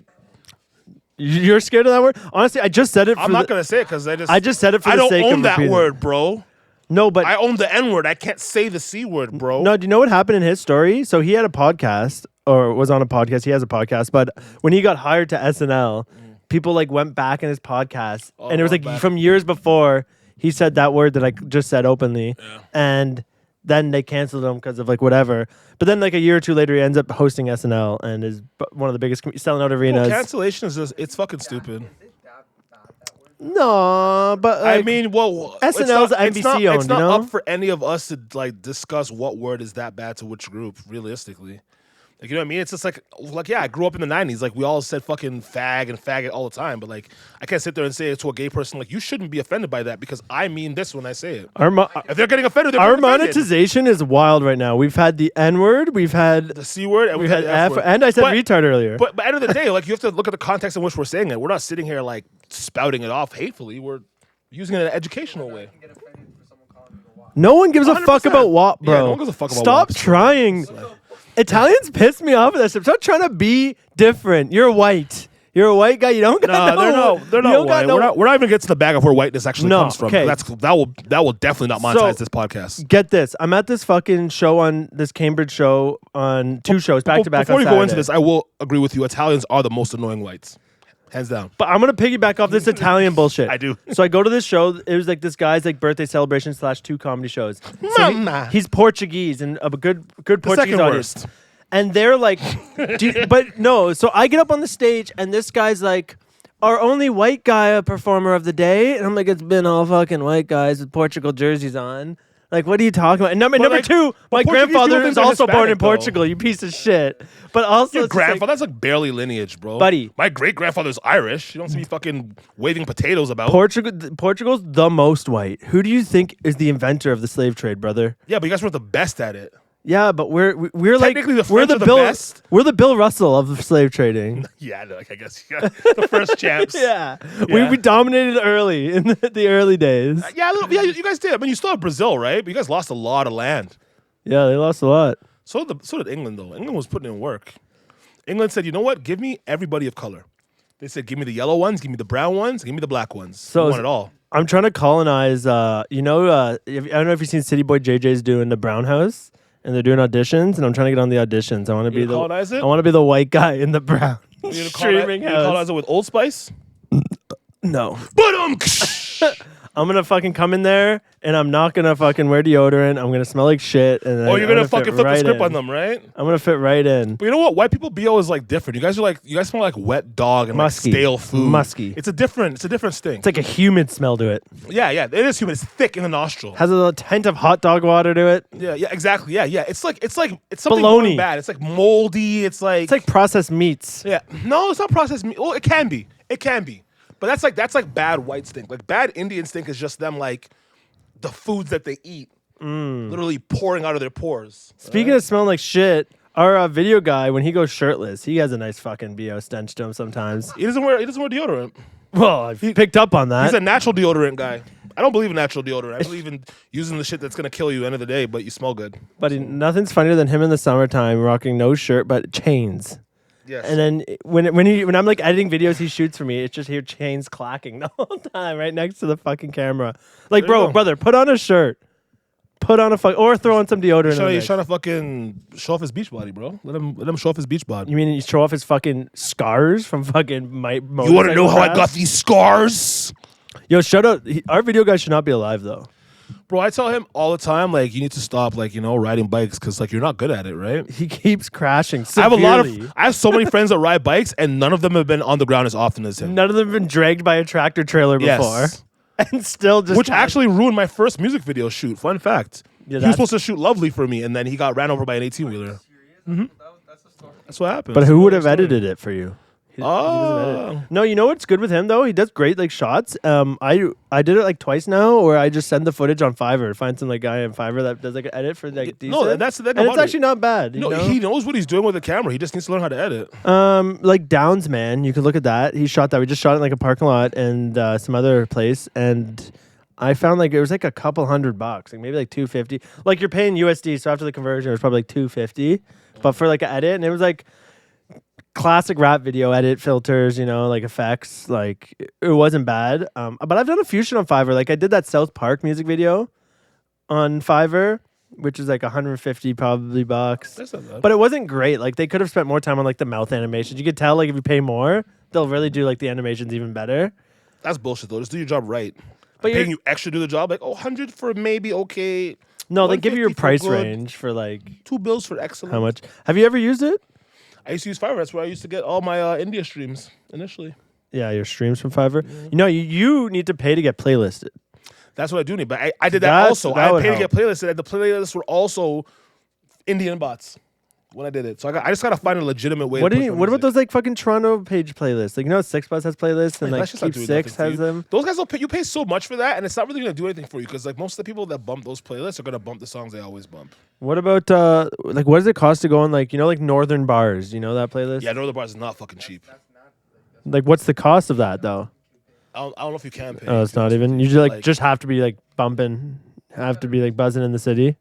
You're scared of that word? Honestly, I just said it. I'm not going to say it because I just said it for I the don't sake own of that repeating it. word, bro. No, but I own the N word. I can't say the C word, bro. no. Do you know what happened in his story? So he had a podcast, or was on a podcast. He has a podcast, but when he got hired to SNL, people like went back in his podcast, and it was like went back. from years before he said that word that I just said openly, and then they canceled him because of like whatever. But then like a year or two later, he ends up hosting SNL and is one of the biggest selling out arenas. Cancellation is just, it's fucking stupid. No, but I like, mean, well, SNL's NBC owned, It's not you know? up for any of us to like discuss what word is that bad to which group, realistically. Like, you know what I mean? It's just like, yeah, I grew up in the 90s. Like, we all said fucking fag and faggot all the time. But, like, I can't sit there and say it to a gay person, like, you shouldn't be offended by that because I mean this when I say it. If they're getting offended, they're our getting offended. monetization is wild right now. We've had the N word, we've had The C word, and we've had the F, word. and I said But- retard earlier. But at the end of the day, like, you have to look at the context in which we're saying it. We're not sitting here, like, spouting it off hatefully. We're using it in an educational way. Get offended for someone calling me a WAP. No one gives a fuck 100%. about WAP, bro. Yeah, no one gives a fuck about Stop WAPs. trying. Italians piss me off with that stuff. Stop trying to be different. You're white. You're a white guy. You don't got They're you not don't got white. no- We're not even getting to the bag of where whiteness actually No, comes from. okay. That will definitely not monetize this podcast. Get this. I'm at this fucking show on this Cambridge show on two shows back to back. Before on we go into Saturday. this, I will agree with you. Italians are the most annoying whites, hands down. But I'm gonna piggyback off this Italian bullshit. I do. So I go to this show. It was like this guy's like birthday celebration / 2 comedy shows. So Mama. he's Portuguese and a good The Portuguese second audience. worst. And they're like, but no. So I get up on the stage and this guy's like, our only white guy performer of the day, and I'm like, it's been all fucking white guys with Portugal jerseys on. Like, what are you talking about? And number like, two, my but Portuguese grandfather people is think also they're born in Hispanic, though. Portugal. You piece of shit. But also, Your it's just like- grandfather, that's like barely lineage, bro. Buddy. My great grandfather's Irish. You don't see me fucking waving potatoes about. Portugal's the most white. Who do you think is the inventor of the slave trade, brother? Yeah, but you guys weren't the best at it. Yeah, but we're like Technically, the we're French the are the Bill best. we're the Bill Russell of slave trading. Yeah, like, I guess the first champs. Yeah. Yeah. We dominated early in the early days. Yeah, you guys did. I mean, you still have Brazil, right? But you guys lost a lot of land. Yeah, they lost a lot. So did England, though. England was putting in work. England said, you know what? Give me everybody of color. They said, give me the yellow ones, give me the brown ones, give me the black ones. So We want it all. I'm trying to colonize. I don't know if you've seen City Boy JJ's doing the Brown House, and they're doing auditions, and I'm trying to get on the auditions. I want to be gonna colonize it? I want to be the white guy in the brown You gonna streaming house. colonize it with Old Spice? No. But I'm gonna fucking come in there and I'm not gonna fucking wear deodorant. I'm gonna smell like shit. And Oh, you're I'm gonna fucking fit flip right the script in. on them, right? I'm gonna fit right in. But you know what? White people BO is like different. You guys smell like wet dog and Musky. like stale food. Musky. It's a different stink. It's like a humid smell to it. Yeah, it is humid. It's thick in the nostril. Has a little hint of hot dog water to it. Yeah, exactly. Yeah. It's something Bologna. going bad. It's like moldy. It's It's like processed meats. yeah. No, it's not processed meat. Well, it can be. But that's like bad white stink. Like bad Indian stink is just them like the foods that they eat, literally pouring out of their pores. Speaking of smelling like shit, our video guy, when he goes shirtless, he has a nice fucking BO stench to him sometimes. He doesn't wear deodorant. Well, I've picked up on that. He's a natural deodorant guy. I don't believe in natural deodorant. I believe in using the shit that's gonna kill you at the end of the day, but you smell good. But nothing's funnier than him in the summertime rocking no shirt but chains. Yes. And then when I'm like editing videos he shoots for me, it's just hear chains clacking the whole time right next to the fucking camera. Like, There you go. brother, put on a shirt. Put on a or throw on some deodorant. He's trying to fucking show off his beach body, bro. Let him show off his beach body. You mean you show off his fucking scars from fucking You want to know how I got these scars? Yo, shout out. Our video guy should not be alive though. Bro, I tell him all the time, like, you need to stop, like, riding bikes because, like, you're not good at it, right? He keeps crashing severely. I have so many friends that ride bikes, and none of them have been on the ground as often as him. None of them have been dragged by a tractor trailer before. Yes. And still just... Which actually ruined my first music video shoot. Fun fact. Yeah, he was supposed to shoot Lovely for me, and then he got ran over by an 18-wheeler. Mm-hmm. That's the story. That's what happened. But who would have edited it for you? He Oh. doesn't edit. No, you know what's good with him though? He does great like shots. I did it like twice now, where I just send the footage on Fiverr. Find some like guy in Fiverr that does like an edit for like decent. No, that's the thing and about it's actually not bad. No, you know? he knows what he's doing with the camera. He just needs to learn how to edit. Like Downs, man, you could look at that. He shot that. We just shot it in like a parking lot and some other place, and I found like it was like a couple $100, like maybe like $250. Like you're paying USD, so after the conversion, it was probably like $250. But for like an edit, and it was like classic rap video edit filters, like effects. Like it wasn't bad. But I've done a few shit on Fiverr. Like I did that South Park music video on Fiverr, which is like 150 probably bucks. That's not bad. But it wasn't great. Like they could have spent more time on like the mouth animations. You could tell like if you pay more, they'll really do like the animations even better. That's bullshit, though. Just do your job right. But Paying you extra to do the job, like, 100 for maybe okay. No, they give you your 150 for price good, range for like 2 bills for excellent. how much. Have you ever used it? I used to use Fiverr. That's where I used to get all my India streams initially. Yeah, your streams from Fiverr. You need to pay to get playlisted. That's what I do need. But I did that also. that I would paid to get help. playlists, and the playlists were also Indian bots when I did it. So I just got to find a legitimate way What to do push you? my What about music. those like fucking Toronto page playlists? Like Six Bus has playlists and Like, like that's just not Keep doing Six nothing for has you. them. Those guys don't pay. You pay so much for that, and it's not really going to do anything for you because like most of the people that bump those playlists are going to bump the songs they always bump. What about like what does it cost to go on like like Northern Bars? You know that playlist? Yeah, Northern Bars is not fucking cheap. Like what's the cost of that though? I don't know if you can pay. Oh, it's not even. You just have to be like bumping, have to be like buzzing in the city.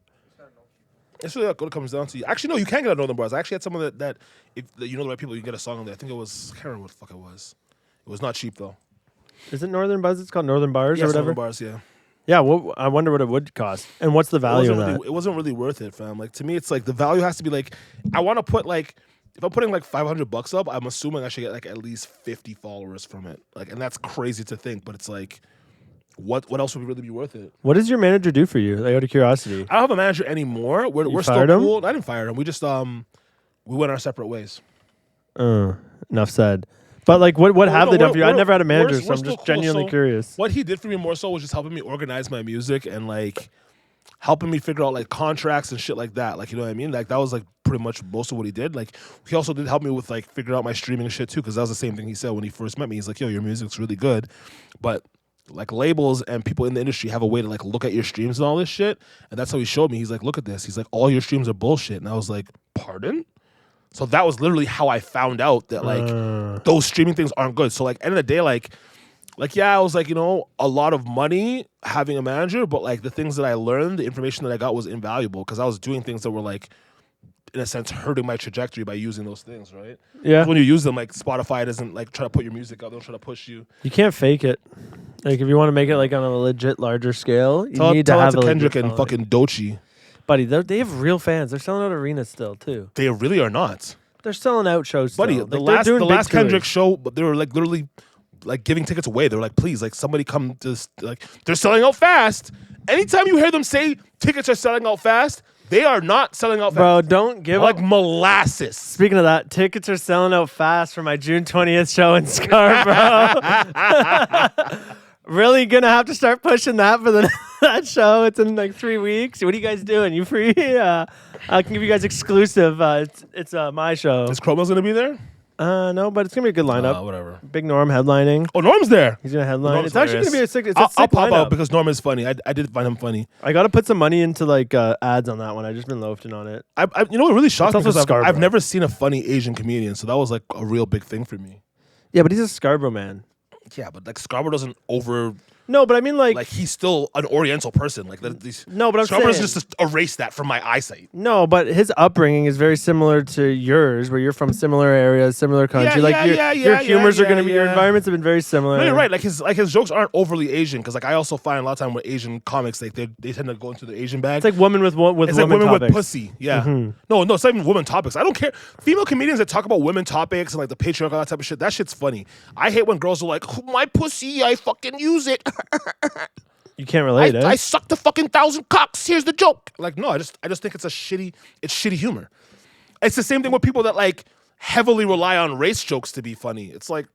It's really what it comes down to. Actually, no, you can get a Northern Bars. I actually had someone that if you know the right people, you can get a song on there. I think it was, I can't remember what the fuck it was. It was not cheap though. Is it Northern Buzz? It's called Northern Bars Yeah, or it's whatever. Northern Bars, yeah. Yeah, well, I wonder what it would cost and what's the value of that. It wasn't really worth it, fam. Like to me, it's like the value has to be like, I want to put like, if I'm putting like $500 up, I'm assuming I should get like at least 50 followers from it. Like, and that's crazy to think, but it's like, what else would really be worth it? What does your manager do for you? Like, out of curiosity. I don't have a manager anymore. We're still fired him? cool. I didn't fire him. We just we went our separate ways. Enough said. But like, what Well, have no, they done we're- for you? I never had a manager, we're so I'm still just cool. genuinely So curious. What he did for me more so was just helping me organize my music and like helping me figure out like contracts and shit like that. Like, you know what I mean? Like that was like pretty much most of what he did. Like he also did help me with like figuring out my streaming shit too, because that was the same thing he said when he first met me. He's like, yo, your music's really good, but like labels and people in the industry have a way to like look at your streams and all this shit. And that's how he showed me. He's like, look at this. He's like, all your streams are bullshit. And I was like, pardon? So that was literally how I found out that like those streaming things aren't good. So like end of the day, like yeah, I was like, a lot of money having a manager, but like the things that I learned, the information that I got was invaluable because I was doing things that were like, in a sense, hurting my trajectory by using those things, right? Yeah. When you use them, like Spotify doesn't like try to put your music out, they don't try to push you. You can't fake it. Like if you want to make it like on a legit larger scale, you Tell need to that have to a legit Kendrick and following. fucking Doechii. Buddy, they have real fans. They're selling out arenas still too. They really are not. They're selling out shows Buddy, still. the Like, they're doing last big tours. Kendrick show, but they were like literally like giving tickets away. They were like, please, like somebody come to this, like they're selling out fast. Anytime you hear them say tickets are selling out fast, they are not selling out fast. Bro, don't give Like up. molasses. Speaking of that, tickets are selling out fast for my June 20th show in Scarborough. Really gonna have to start pushing that for that show. It's in like 3 weeks. What are you guys doing? You free? I can give you guys exclusive. It's my show. Is Chroma's gonna be there? No, but it's gonna be a good lineup. Whatever. Big Norm headlining. Oh, Norm's there. He's gonna headline. Norm's It's actually gonna be a hilarious. sick. It's a I'll sick pop lineup. out because Norm is funny. I did find him funny. I gotta put some money into like ads on that one. I just been loafing on it. You know what really shocked me? It's also Because Scarborough. I've never seen a funny Asian comedian, so that was like a real big thing for me. Yeah, but he's a Scarborough man. Yeah, but like Scarborough doesn't over No, but I mean like he's still an Oriental person. Like these. No, but I'm Scrubber saying just erase that from my eyesight. no, but his upbringing is very similar to yours, where you're from similar areas, similar country. Your humors are going to be your environments have been very similar. No, you're right. Like his jokes aren't overly Asian because like I also find a lot of time with Asian comics like they tend to go into the Asian bag. It's like women with It's like women women topics. with pussy. Yeah. No, it's not even women topics. I don't care. Female comedians that talk about women topics and like the patriarchal, all that type of shit. That shit's funny. I hate when girls are like, my pussy, I fucking use it. You can't relate. I sucked a fucking 1,000 cocks. Here's the joke. Like, no, I just think it's shitty humor. It's the same thing with people that like heavily rely on race jokes to be funny. It's like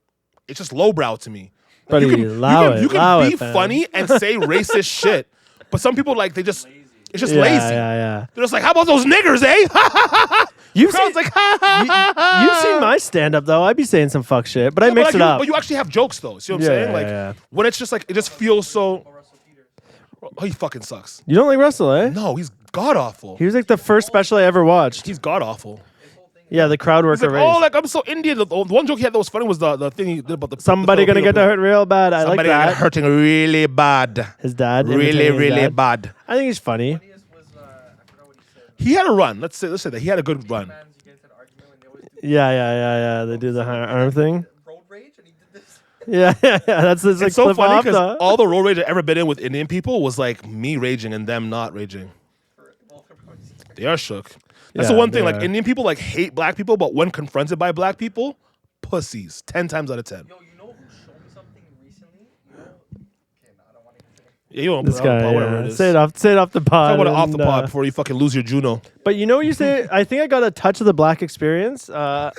it's just lowbrow to me. But you you can be funny and say racist shit, but some people like it's just lazy. Yeah. They're just like, how about those niggers, eh? You've seen like, you've seen my stand up though. I'd be saying some fuck shit, but I mix like it up. But you actually have jokes though. See what I'm saying? Like when it's just like it just feels so. Oh, he fucking sucks. You don't like Russell, eh? No, he's god awful. He was like the first special I ever watched. He's god awful. Yeah, the crowd He's worker like, race. oh, like I'm so Indian. The one joke he had that was funny was the thing he did about the Somebody gonna get hurt real bad. I like Somebody that. hurting really bad. His dad. Really, imitating his really dad. bad. I think he's funny. Was, I forgot what he said. He had a run. Let's say that he had a good run. Fans, you get into an argument when they always do Yeah. They do the arm thing. road rage, and he did this. Yeah. That's like It's so flip funny off, because though. all the road rage I've ever been in with Indian people was like me raging and them not raging. They are shook. That's the Yeah, one thing. they Like are. Indian people like hate black people, but when confronted by black people, pussies. 10 times out of 10. Yo, you know who showed me something recently? You know? Okay, no, I don't want to say. Yeah, you don't This guy. whatever it Yeah. is. Say it off the pod. Talk about it off the and, pod before you fucking lose your Juno. But you know what you say? I think I got a touch of the black experience. See, like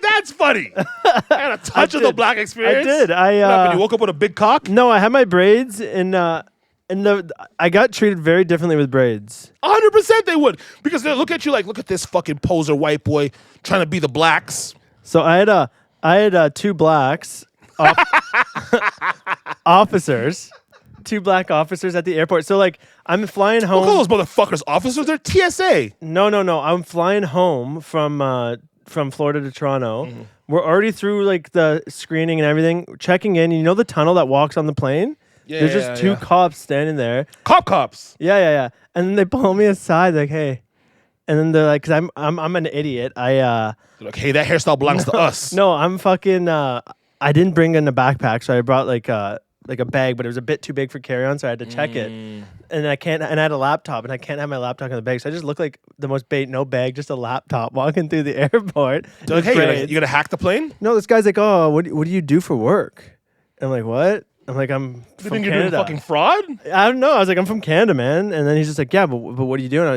that's funny. I got a touch of the did. black experience. I did. What happened? You woke up with a big cock? No, I had my braids and I got treated very differently with braids. 100% they would. Because they look at you like, look at this fucking poser white boy trying to be the blacks. So I had two blacks officers, two black officers at the airport. So like I'm flying Don't home. call those motherfuckers officers. They're TSA. No. I'm flying home from Florida to Toronto. Mm-hmm. We're already through like the screening and everything, checking in. You know the tunnel that walks on the plane? There's just two cops standing there. Cops. Yeah. And then they pull me aside like, "Hey." And then they're like, "Cause I'm an idiot. They're like, hey, that hairstyle belongs to us. No, I'm fucking. I didn't bring in a backpack, so I brought like a bag, but it was a bit too big for carry on, so I had to check it. And I had a laptop, and I can't have my laptop in the bag, so I just look like the most no bag, just a laptop walking through the airport. They're like, hey, you gonna hack the plane? No, this guy's like, "Oh, what do you do for work?" And I'm like, "What?" I'm like, "I'm You from think you're doing Canada." fucking fraud? I don't know. I was like, "I'm from Canada, man." And then he's just like, "Yeah, but what are you doing?"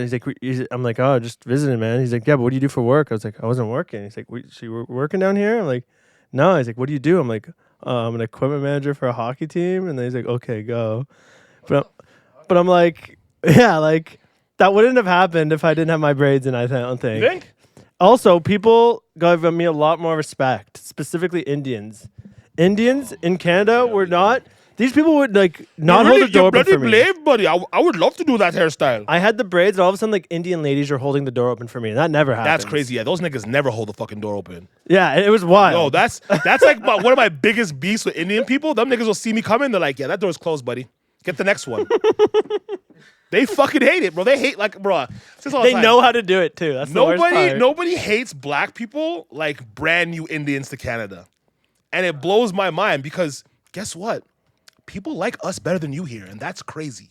I'm like, "Oh, just visiting, man." He's like, "Yeah, but what do you do for work?" I was like, "I wasn't working." He's like, "So you were working down here?" I'm like, "No." He's like, "What do you do?" I'm like, "I'm an equipment manager for a hockey team." And then he's like, "Okay, go." But I'm like, yeah, like that wouldn't have happened if I didn't have my braids in. I don't think. You think? Also, people gave me a lot more respect, specifically Indians. Indians in Canada were not. These people would like not hold the door open for You're me. bloody brave, buddy. I would love to do that hairstyle. I had the braids, and all of a sudden, like Indian ladies are holding the door open for me, and that never happened. That's crazy. Yeah, those niggas never hold the fucking door open. Yeah, it was wild. No, that's like one of my biggest beefs with Indian people. Them niggas will see me coming. They're like, yeah, that door's closed, buddy. Get the next one. They fucking hate it, bro. They hate bro. They know how to do it too. That's the worst part. Nobody hates black people like brand new Indians to Canada. And it blows my mind because guess what? People like us better than you here, and that's crazy.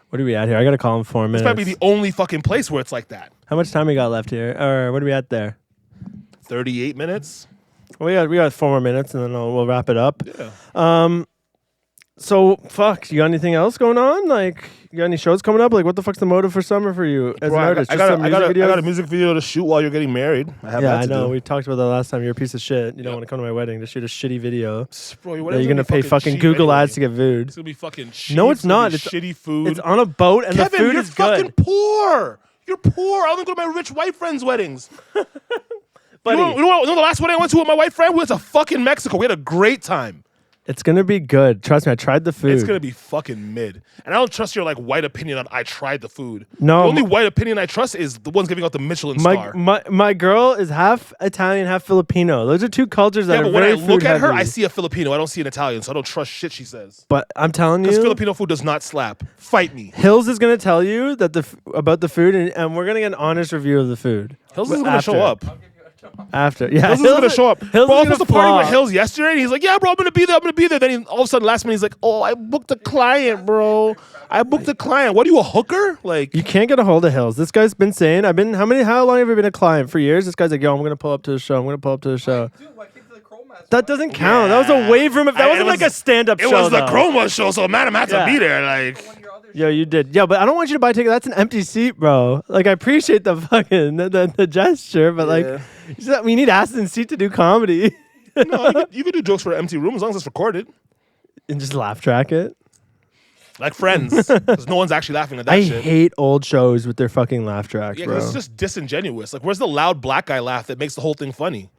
What are we at here? I gotta call him 4 minutes. This might be the only fucking place where it's like that. How much time we got left here? Or what are we at there? 38 minutes. We got 4 more minutes, and then we'll wrap it up. Yeah. So fuck. You got anything else going on? Like, you got any shows coming up? Like, what the fuck's the motive for summer for you as Bro, an artist? I Just got some music a videos? music video to shoot while you're getting married. I have Yeah, that I to know. do. We talked about that last time. You're a piece of shit. You don't want to come to my wedding to shoot a shitty video. Bro, Yeah, you're gonna pay fucking cheap Google anyway. ads to get food. It's gonna be fucking cheap. No, it's gonna not. be It's shitty food. It's on a boat, and Kevin, the food you're is fucking good. poor. You're poor. I only go to my rich white friends' weddings. Buddy, You know the last wedding I went to with my white friend? We went to fucking Mexico. We had a great time. It's gonna be good. Trust me, I tried the food. It's gonna be fucking mid. And I don't trust your like white opinion on I tried the food. No, the only white opinion I trust is the ones giving out the Michelin star. My girl is half Italian, half Filipino. Those are two cultures that Yeah, are but when I very look at her, food-heavy. I see a Filipino. I don't see an Italian, so I don't trust shit she says. But I'm telling Because you, Filipino food does not slap. Fight me. Hills is gonna tell you that about the food, and we're gonna get an honest review of the food. Hills is gonna After. show up. After, yeah, Hills is gonna show up. Hills Bro, I is was gonna supposed to party with flop. Hills yesterday, and he's like, "Yeah, bro, I'm gonna be there. I'm gonna be there." Then all of a sudden, last minute, he's like, "Oh, I booked a client, bro. I booked a client. What are you, a hooker? Like, You can't get a hold of Hills. This guy's been saying, how long have you been a client? For years. This guy's like, yo, I'm gonna pull up to the show. I'm gonna pull up to the show. Dude, I came to the Crow Master. That doesn't count. That was a wave room. That It wasn't was- like a stand-up it show. was the though. Chroma show, so Madam had to Yeah. be there. Like, One of your other Yo, you did. Yeah, but I don't want you to buy a ticket. That's an empty seat, bro. Like, I appreciate the fucking the gesture, but Yeah. like, we need ass in seat to do comedy no, you could do jokes for an empty room as long as it's recorded, and just laugh track it. like Friends, because no one's actually laughing at that I shit. hate old shows with their fucking laugh tracks, Yeah, bro. 'cause it's just disingenuous. Like, where's the loud black guy laugh that makes the whole thing funny?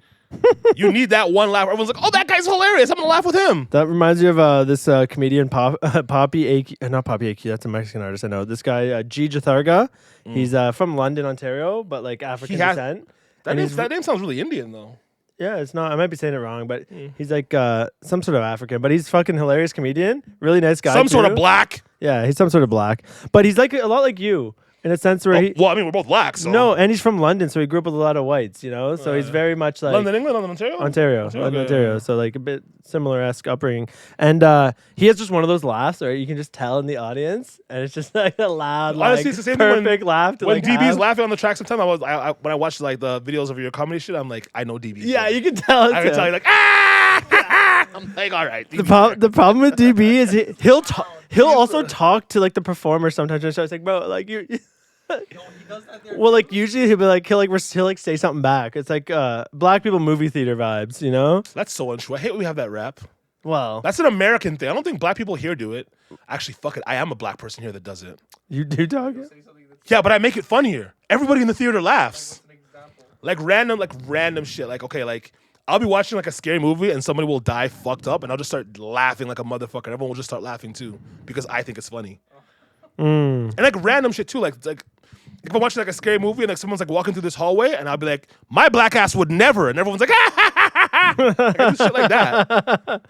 You need that one laugh. Everyone's like, "Oh, that guy's hilarious. I'm gonna laugh with him." That reminds me of this comedian Poppy Aki, not Poppy Aki. That's a Mexican artist. I know this guy G Jatharga. He's from London, Ontario, but like African has- descent. That And name, he's- that name sounds really Indian though. Yeah, it's not. I might be saying it wrong, but he's like some sort of African, but he's fucking hilarious comedian. Really nice guy. Some sort of too. black. Yeah, he's some sort of black, but he's like a lot like you in a sense where Oh, he. well, I mean, we're both black, so No, and he's from London, so he grew up with a lot of whites. You know, so he's very much like London, England, London, Ontario. London, Okay. Ontario. So like a bit similar esque upbringing, and he has just one of those laughs, right? You can just tell in the audience, and it's just like a loud, Honestly, like, it's the same thing perfect laugh. To, When like, DB's have. laughing on the track, sometimes when I watch like the videos of your comedy shit, I'm like, I know DB. Yeah, you can tell. It's I can him. tell you like ah. I'm like, all right. The problem with DB is he'll also talk to like the performer sometimes. And so it's like, bro, like you. No, he does that there. Well, like usually he'll be like he'll like say something back. It's like black people movie theater vibes, you know? That's so untrue. I hate when we have that rap. Well, That's an American thing. I don't think black people here do it. Actually, fuck it. I am a black person here that does it. you do talk it. Say something that's Yeah, but I make it funnier. Everybody in the theater laughs. an example. Like random shit. Like, okay, like I'll be watching like a scary movie and somebody will die fucked up and I'll just start laughing like a motherfucker. Everyone will just start laughing too because I think it's funny. And like random shit too. Like if I'm watching like a scary movie and like someone's like walking through this hallway and I'll be like, my black ass would never, and everyone's like, ah, ha, ha, ha, ha. Like, I do shit like that.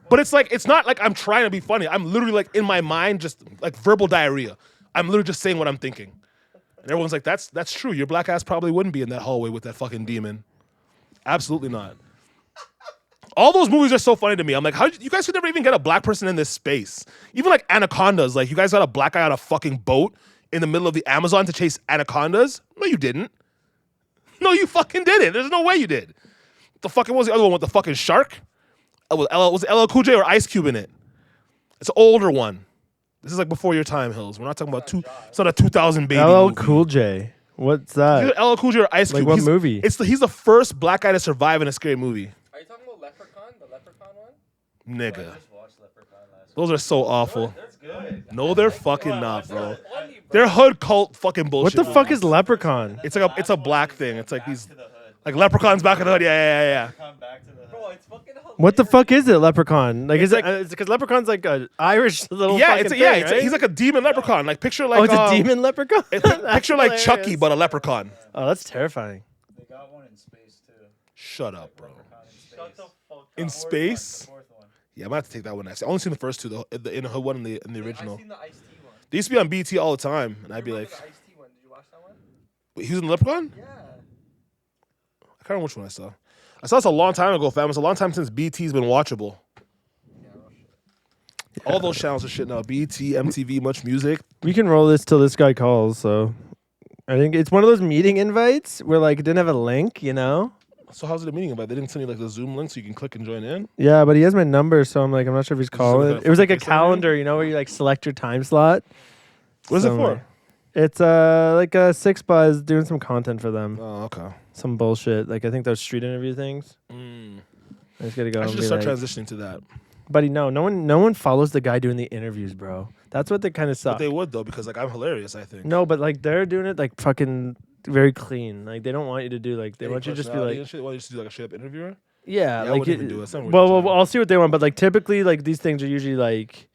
But it's like it's not like I'm trying to be funny. I'm literally like in my mind just like verbal diarrhea. I'm literally just saying what I'm thinking. And everyone's like, that's true. Your black ass probably wouldn't be in that hallway with that fucking demon. Absolutely not. All those movies are so funny to me. I'm like, how you guys could never even get a black person in this space. Even like anacondas, like you guys got a black guy on a fucking boat in the middle of the Amazon to chase anacondas? No, you didn't. No, you fucking didn't. There's no way you did. The fucking what was the other one with the fucking shark? Was LL Cool J or Ice Cube in it? It's an older one. This is like before your time, Hills. We're not talking about it's not a 2000 baby. LL movie. Cool J. What's that? Either LL Cool J or Ice Like Cube. what He's- movie? He's the first black guy to survive in a scary movie. Are you talking about Leprechaun? The Leprechaun one? Nigga. Watched Leprechaun last Those are so awful. That's good. No, they're fucking not, bro. Funny, bro. They're hood cult fucking What bullshit. the fuck movies. is Leprechaun? It's a black thing. It's like these To the hood. like leprechauns back in the hood. Yeah. Come back to the hood. Bro, it's fucking hilarious. What the fuck is it, Leprechaun? Like, It's is like- it because Leprechaun's like a Irish little Yeah, fucking it's thing, right? he's like a demon leprechaun. Like picture like oh, it's a demon leprechaun. Picture like That's Chucky hilarious. but a leprechaun. Oh, that's terrifying. They got one in space too. Shut up, bro. Leprechaun in space. Shut the fuck In up. space? The fourth one. Yeah, I'm gonna have to take that one next. I only seen the first two, the in the hood one and the I've original. seen the Ice-T one. They used to be on BT all the time, and I'd be like, The Ice-T one. Did you watch that one? wait, he was in the leprechaun? Yeah. I can't remember which one I saw. I saw this a long time ago, fam. It's a long time since BT's been watchable. All those channels are shit now. BT, MTV, Much Music. We can roll this till this guy calls. So, I think it's one of those meeting invites where like it didn't have a link, you know? So how's it a meeting about? They didn't send you like the Zoom link so you can click and join in? Yeah, but he has my number, so I'm like, I'm not sure if he's like calling. a It was like a fucking FaceTime calendar, you know, where you like select your time slot. What is it So, for? It's like a Six Buzz doing some content for them, Oh, okay. some bullshit. Like I think those street interview things. I just gotta go. I and should be just start like, transitioning to that. buddy, no one follows the guy doing the interviews, bro. That's what they kind of But suck. they would though, because like I'm hilarious, I think. No, but like they're doing it like fucking very clean. Like they don't want you to do like they want you to just be like They want you to do like a straight up interviewer. Yeah, I like wouldn't even do it. Someone would well, try. I'll see what they want, but like typically, like these things are usually like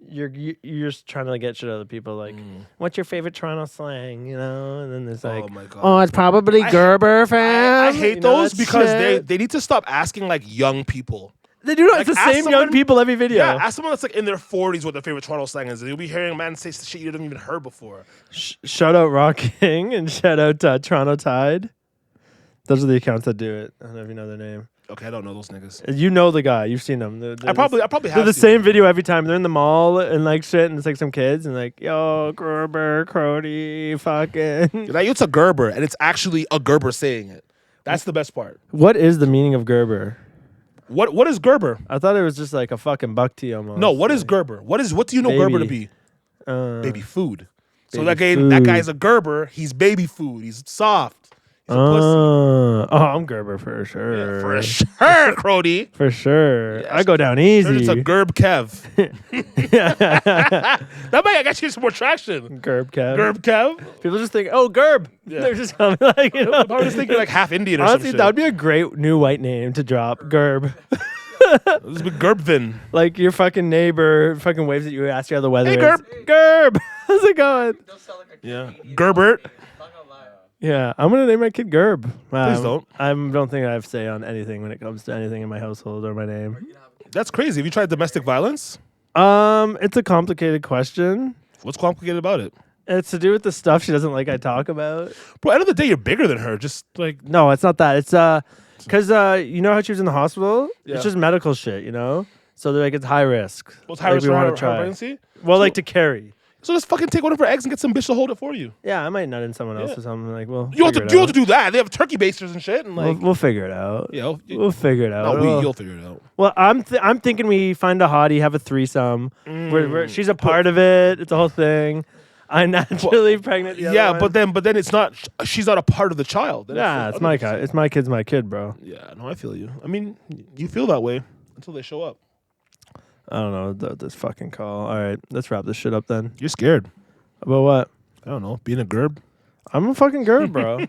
you're just trying to like, get shit out of people. Like, what's your favorite Toronto slang? You know, and then there's like, Oh my god. oh, it's probably Gerber, fam. I hate You know, those that because shit. they need to stop asking like young people. They do not. like, It's the ask same young someone- people every video. Yeah, ask someone that's like in their 40s what their favorite Toronto slang is. You'll be hearing a man say shit you haven't even heard before. Shout out Rock King and shout out Toronto Tide. Those are the accounts that do it. I don't know if you know their name. Okay, I don't know those niggas. You know the guy. You've seen them. I probably have. They're the seen same them. video every time. They're in the mall and like shit, and it's like some kids and like, yo, Gerber, Crody, fucking. Like, it's a Gerber, and it's actually a Gerber saying it. That's the best part. What is the meaning of Gerber? What is Gerber? I thought it was just like a fucking buck tea almost. No, what is Gerber? What do you know Gerber to be? Baby food. So that guy's a Gerber. He's baby food. He's soft. He's a pussy. Oh, I'm Gerber for sure. Yeah, for sure, Crody. For sure. Yeah, I go down easy. It's a CringeKev. That might get you some more traction. Gerbkev. CringeKev. People just think, oh, Gerb. Yeah. They're just coming like, you know. I was just thinking like half Indian or Honestly, some shit. that would be a great new white name to drop. Gerb. This would be Gerbvin. Like your fucking neighbor fucking waves at you, asks you how the weather Hey, is. Gerb. Gerb. How's it going? They'll sound like a Yeah. Canadian. Gerbert. Not gonna lie. Yeah, I'm gonna name my kid Gerb. Please don't. I don't think I have say on anything when it comes to anything in my household or my name. That's crazy. Have you tried domestic violence? It's a complicated question. What's complicated about it? It's to do with the stuff she doesn't like I talk about. Bro, end of the day, you're bigger than her. Just like No, it's not that. It's because you know how she was in the hospital. Yeah. It's just medical shit, you know. So they're like it's high risk. what's Like, high risk we for wanna her try. pregnancy? Well, So- like to carry. So just fucking take one of her eggs and get some bitch to hold it for you. Yeah, I might nut in someone else Yeah. or something. Like, well, You have to do that. They have turkey basters and shit. And like, We'll figure it out. We'll figure it out. you'll figure it out. Well, I'm thinking we find a hottie, have a threesome. Where she's a part of it. It's a whole thing. I'm naturally pregnant. The other Yeah, one. but then it's not. She's not a part of the child. Then Yeah, it's my kid. It's my kid's my kid, bro. Yeah, no, I feel you. I mean, you feel that way until they show up. I don't know this fucking call. All right, let's wrap this shit up then. You're scared. About what? I don't know. Being a gerb. I'm a fucking Gerb, bro.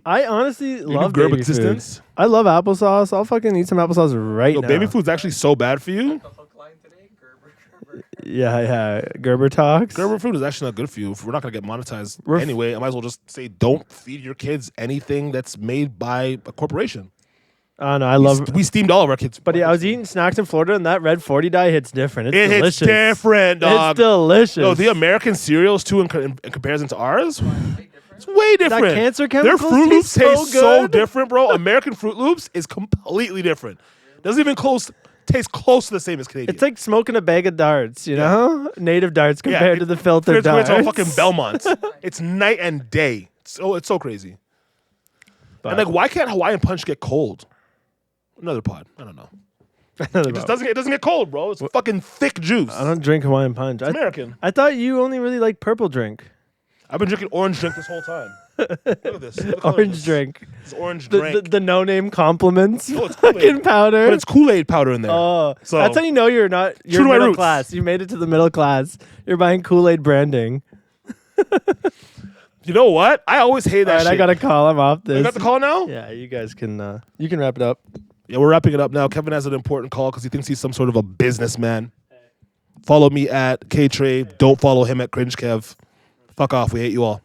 I honestly love gerb baby existence. food. I love applesauce. I'll fucking eat some applesauce right No, now. baby food's actually so bad for you. The hook line today, Gerber. Yeah. Gerber talks. Gerber food is actually not good for you. If we're not gonna get monetized We're f- anyway, I might as well just say don't feed your kids anything that's made by a corporation. Oh no, I love. We steamed all of our kids. But yeah, I was eating snacks in Florida, and that red 40 dye hits different. It's It delicious. hits different, dog. It's delicious. No, the American cereals too, in comparison to ours, it's way different. That cancer Their chemicals Fruit Loops taste taste so so good. different, bro. American Fruit Loops is completely different. Doesn't even taste close to the same as Canadian. It's like smoking a bag of darts, you know? Native darts compared to the filtered compared darts. to a fucking Belmont. It's night and day. It's so crazy. But- And like, why can't Hawaiian Punch get cold? Another pod. I don't know. It just doesn't. It doesn't get cold, bro. It's fucking thick juice. I don't drink Hawaiian Punch. It's American. I thought you only really like purple drink. I've been drinking orange drink this whole time. Look at this. Look at the color of Orange this. drink. It's orange The, drink. the no-name compliments. Oh, it's Kool-Aid. Fucking powder. But it's Kool-Aid powder in there. Oh, So- that's how you know you're not. You're True to my middle roots. class. You made it to the middle class. You're buying Kool-Aid branding. You know what? I always hate that All right, shit. I got a call. I'm off this. You got the call now? Yeah, you guys can. You can wrap it up. Yeah, we're wrapping it up now. Kevin has an important call because he thinks he's some sort of a businessman. Follow me at KTrade. Don't follow him at CringeKev. Fuck off. We hate you all.